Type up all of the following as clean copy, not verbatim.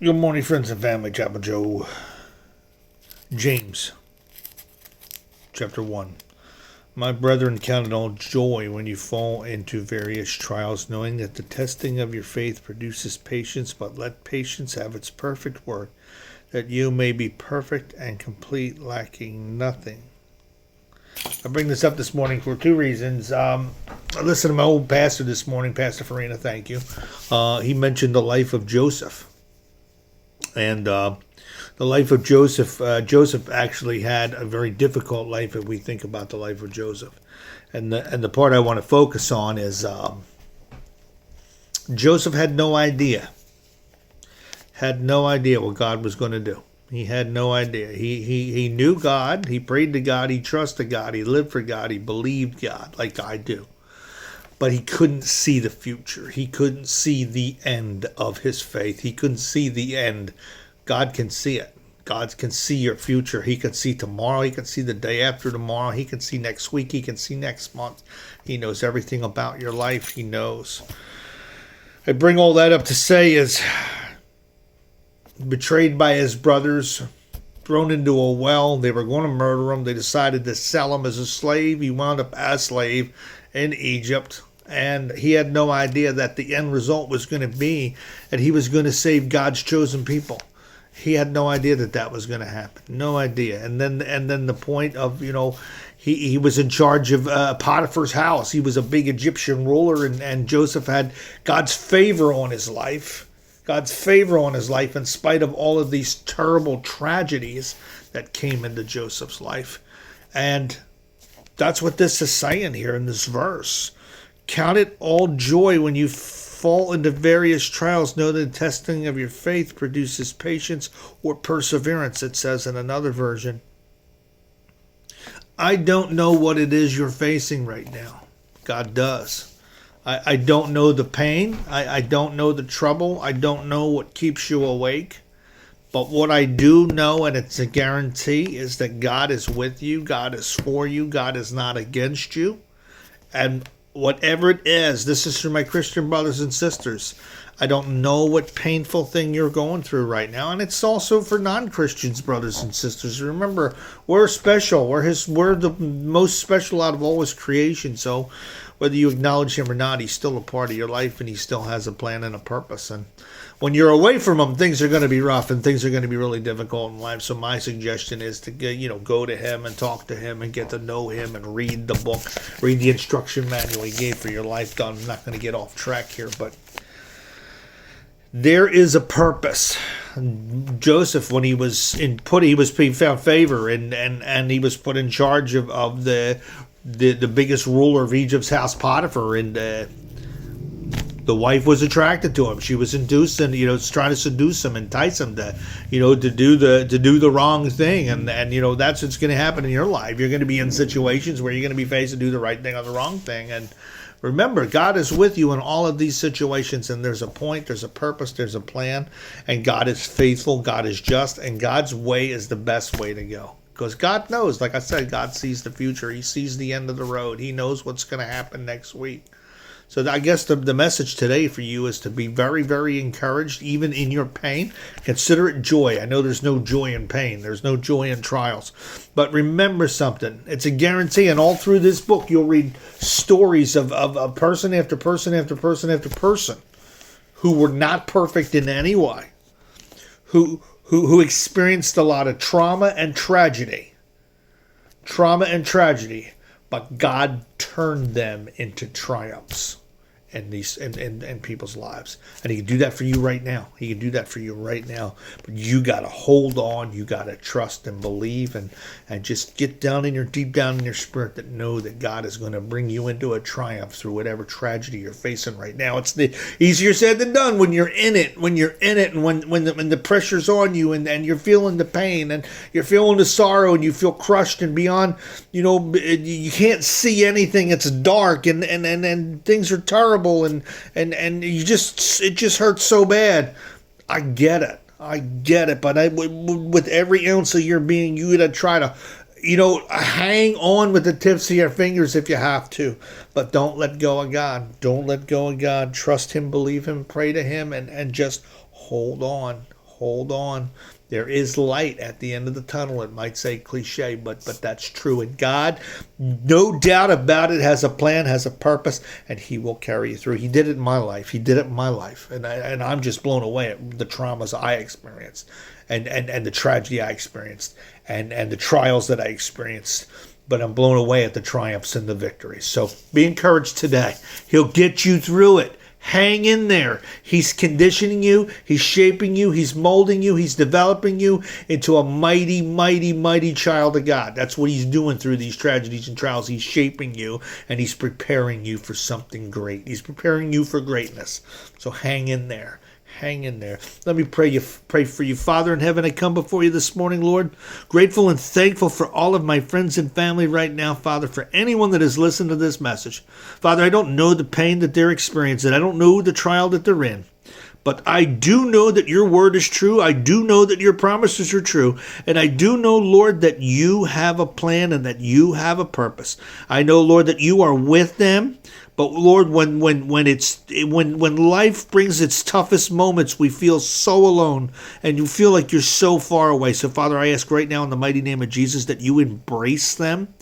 Good morning, friends and family. Chapter Joe. James, chapter 1. My brethren, count it all joy when you fall into various trials, knowing that the testing of your faith produces patience, but let patience have its perfect work, that you may be perfect and complete, lacking nothing. I bring this up this morning for two reasons. I listened to my old pastor this morning, Pastor Farina, thank you. He mentioned the life of Joseph. And the life of Joseph, Joseph actually had a very difficult life if we think about the life of Joseph. And the part I want to focus on is Joseph had no idea what God was going to do. He had no idea. He knew God. He prayed to God. He trusted God. He lived for God. He believed God like I do. But he couldn't see the future. He couldn't see the end of his faith. He couldn't see the end. God can see it. God can see your future. He can see tomorrow. He can see the day after tomorrow. He can see next week. He can see next month. He knows everything about your life. He knows. I bring all that up to say is betrayed by his brothers, thrown into a well. They were going to murder him. They decided to sell him as a slave. He wound up as a slave in Egypt. And he had no idea that the end result was going to be that he was going to save God's chosen people. He had no idea that that was going to happen. No idea. And then the point of, he was in charge of Potiphar's house. He was a big Egyptian ruler, and Joseph had God's favor on his life. God's favor on his life in spite of all of these terrible tragedies that came into Joseph's life. And that's what this is saying here in this verse. Count it all joy when you fall into various trials. Know that the testing of your faith produces patience or perseverance, it says in another version. I don't know what it is you're facing right now. God does. I don't know the pain. I don't know the trouble. I don't know what keeps you awake. But what I do know, and it's a guarantee, is that God is with you. God is for you. God is not against you. And whatever it is, this is for my Christian brothers and sisters. I don't know what painful thing you're going through right now. And it's also for non-Christians, brothers and sisters. Remember, we're special. We're the most special out of all his creation. So whether you acknowledge him or not, he's still a part of your life, and he still has a plan and a purpose. And when you're away from him, things are going to be rough and things are going to be really difficult in life. So my suggestion is to go to him and talk to him and get to know him and read the book, read the instruction manual he gave for your life. I'm not going to get off track here, but there is a purpose. Joseph, when he found favor and he was put in charge of the biggest ruler of Egypt's house, Potiphar, and the wife was attracted to him. She was induced, and trying to seduce him, entice him to do the wrong thing, and that's what's going to happen in your life. You're going to be in situations where you're going to be faced to do the right thing or the wrong thing, and remember, God is with you in all of these situations, and there's a point, there's a purpose, there's a plan, and God is faithful, God is just, and God's way is the best way to go. Because God knows, like I said, God sees the future. He sees the end of the road. He knows what's going to happen next week. So I guess the message today for you is to be very, very encouraged, even in your pain. Consider it joy. I know there's no joy in pain. There's no joy in trials. But remember something. It's a guarantee. And all through this book, you'll read stories of person after person after person after person who were not perfect in any way, who experienced a lot of trauma and tragedy. But God turned them into triumphs in people's lives. And he can do that for you right now. But you got to hold on. You got to trust and believe and just get deep down in your spirit that know that God is going to bring you into a triumph through whatever tragedy you're facing right now. It's easier said than done when you're in it. And when the pressure's on you and you're feeling the pain and you're feeling the sorrow and you feel crushed and beyond, you can't see anything. It's dark and things are terrible. And it just hurts so bad. I get it, but with every ounce of your being, you gotta try to, hang on with the tips of your fingers if you have to, but don't let go of God. Trust him, believe him, pray to him, and just hold on. hold on. There is light at the end of the tunnel. It might say cliche, but that's true. And God, no doubt about it, has a plan, has a purpose, and he will carry you through. He did it in my life. He did it in my life. And I'm just blown away at the traumas I experienced and the tragedy I experienced and the trials that I experienced. But I'm blown away at the triumphs and the victories. So be encouraged today. He'll get you through it. Hang in there. He's conditioning you. He's shaping you. He's molding you. He's developing you into a mighty, mighty, mighty child of God. That's what he's doing through these tragedies and trials. He's shaping you, and he's preparing you for something great. He's preparing you for greatness. So hang in there. Hang in there. Let me pray for you. Father in heaven, I come before you this morning, Lord, grateful and thankful for all of my friends and family right now, Father, for anyone that has listened to this message. Father, I don't know the pain that they're experiencing. I don't know the trial that they're in. But I do know that your word is true. I do know that your promises are true. And I do know, Lord, that you have a plan and that you have a purpose. I know, Lord, that you are with them. But Lord, when life brings its toughest moments, we feel so alone and you feel like you're so far away. So Father, I ask right now in the mighty name of Jesus that you embrace them.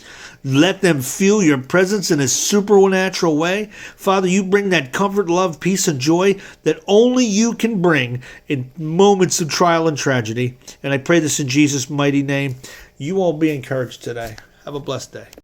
Let them feel your presence in a supernatural way. Father, you bring that comfort, love, peace, and joy that only you can bring in moments of trial and tragedy. And I pray this in Jesus' mighty name. You all be encouraged today. Have a blessed day.